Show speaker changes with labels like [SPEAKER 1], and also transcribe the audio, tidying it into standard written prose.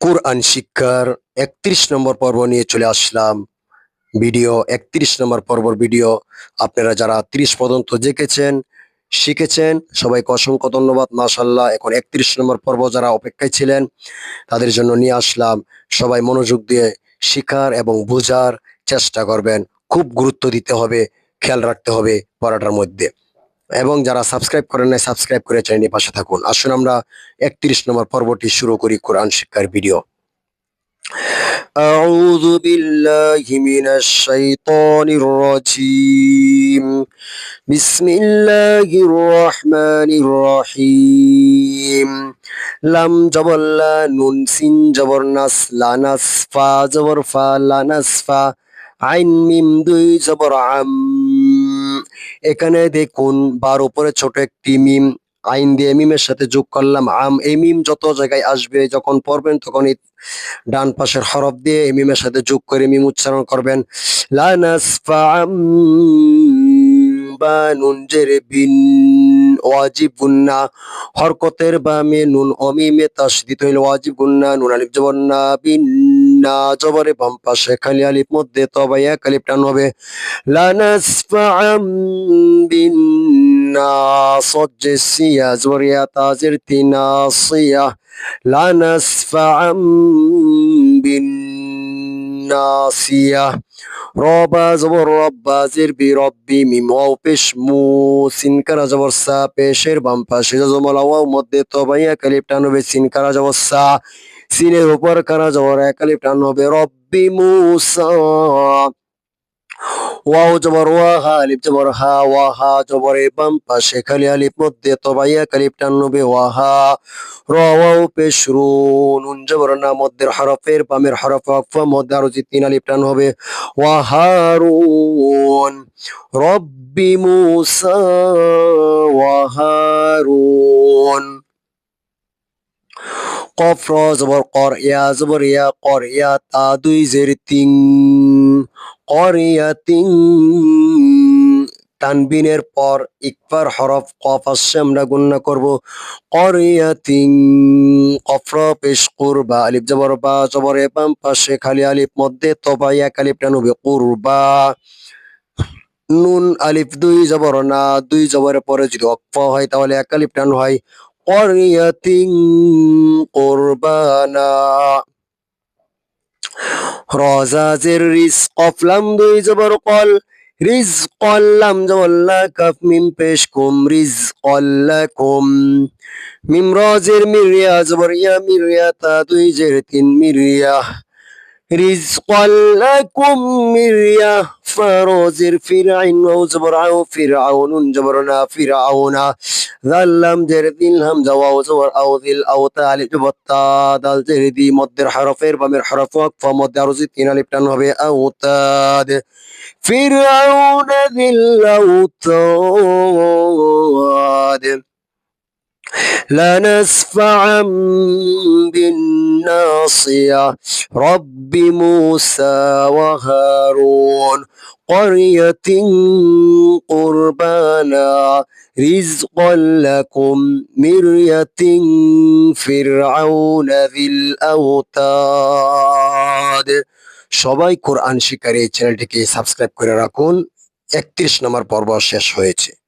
[SPEAKER 1] কোরআন শিক্ষার ৩১ নম্বর পর্ব নিয়ে চলে আসলাম। ভিডিও ৩১ নম্বর পর্বর ভিডিও আপনারা যারা ৩০ পর্যন্ত দেখেছেন, শিখেছেন, সবাইকে অসংখ্য ধন্যবাদ। মাশাআল্লাহ। এখন ৩১ নম্বর পর্ব যারা অপেক্ষায় ছিলেন তাদের জন্য নিয়ে আসলাম। সবাই মনোযোগ দিয়ে শিখার এবং বোঝার চেষ্টা করবেন। খুব গুরুত্ব দিতে হবে, খেয়াল রাখতে হবে পড়াটার মধ্যে। এবং যারা সাবস্ক্রাইব করেন নাই, সাবস্ক্রাইব করে চ্যানেলের পাশে থাকুন। আসুন আমরা ৩১ নম্বর পর্বটি শুরু করি কোরআন শিক্ষার ভিডিও। أعوذ بالله من الشيطان الرجيم. بسم الله الرحمن الرحيم. লাম জবর লা, নুন সিন জবর নাস, লানাস, ফা জবর ফা, লানাসফা, আইন মিম দুই জবর আম। এখানে দেখুন বার উপরে ছোট একটি মিম আইন দিয়ে মিমের সাথে যোগ করলাম আম। এই মিম যত জায়গায় আসবে যখন পড়বেন তখন এই ডান পাশের হরফ দিয়ে এই মিমের সাথে যোগ করে মিম উচ্চারণ করবেন। লানাসফাআম, বা নুন জেরে বিন, ওয়াজিব গুন্না, হরকতের বামে নুন অমিমে তাসদীদ হইল ওয়াজিব গুন্না, নুন আলিফ জবর না, বিন না জবরে বাম পাশে খালি আলিফ মধ্যে তবে এক আলিফ টান হবে। লানাসফাআম বিন নাসজ সিয়া জবরিয়া তাজের তিনাসিয়া, লানাসফাআম বিন নাসিয়া। রবা জবর রব্বা জের বি রব্বি, মিম ওয়াও পেশ মু, সিন কারা জবর সা, পেশের বাম পাশে জজমলা ওয়াও মধ্যে তবাইয়া কালিফ টান হবে, সিন কারা জবর সা, সিনের উপর কারা জবর এক আলিফ টান হবে। রব্বি মুসা, ওয়াও জবর ওয়াহা, আলিফ জবর হা, ওয়াহা জবর বাম পাশে খালি আলিফ মধ্যে তবাইয়া কালিফ টান হবে ওয়াহা। র ওয়াও পেশ রু, নুন জবর না মধ্যের হরফের বামের হরফ ওয়াকফা মধ্যে আরো যে তিন আলিফ টান হবে ওয়াহারুন। রব্বি মুসা ওয়াহারুন। কফ র জবর কর, ইয়া জবর ইয়া, কর ইয়া তা দুই জের তিন, করিয়াতিন। তানবিনের পর ইকফার হরফ কফ আসছে, আমরা গুণনা করব করিয়াতিন। কফর পেশ কুরবা, আলিফ জবর বা জবর বাম পাশে খালি আলিফ মধ্যে তবা এক আলিফ টান হবে কুরবা। নুন আলিফ দুই জবর না, দুই জবরের পরে যদি অক্ফ হয় তাহলে এক আলিফ টান হয় করিয়াতিন কুরবানা। রজাজের রিজ, কফ লাম দুই জবর কল, রিজ কল্লাম জবল্লা, কাফ মিম পেশ কুম, রিজ কল্লাকুম। মিম রজের মিরিয়া জবর ইয়া, মিরিয়া তা দুই জের তিন, মিরিয়া। রিজ কল্লাকুম মিরিয়া, ফারোজের ফিরাইন ওয়াও জবর আও, ফিরআউনুন জবর না, ফিরআউনা। যাল্লাম জের দিল হামজা ওয়াও জবর আও, দিল আও তা আলিফ জবর তা, দাল জের দি মধ্যের হরফের বামের হরফ ওয়াকফা মধ্যে আরো যে তিন আলিফ টান হবে আওতাদ। ফিরআউন দিল আওতাদ। لنسفعا بالناصية. رب موسى وهارون. قرية قربانا رزقا لكم. مرية فرعون ذي الأوتاد. সবাই কোরআন শিকার এই চ্যানেলটিকে সাবস্ক্রাইব করে রাখুন। ৩১ নম্বর পর্ব শেষ হয়েছে।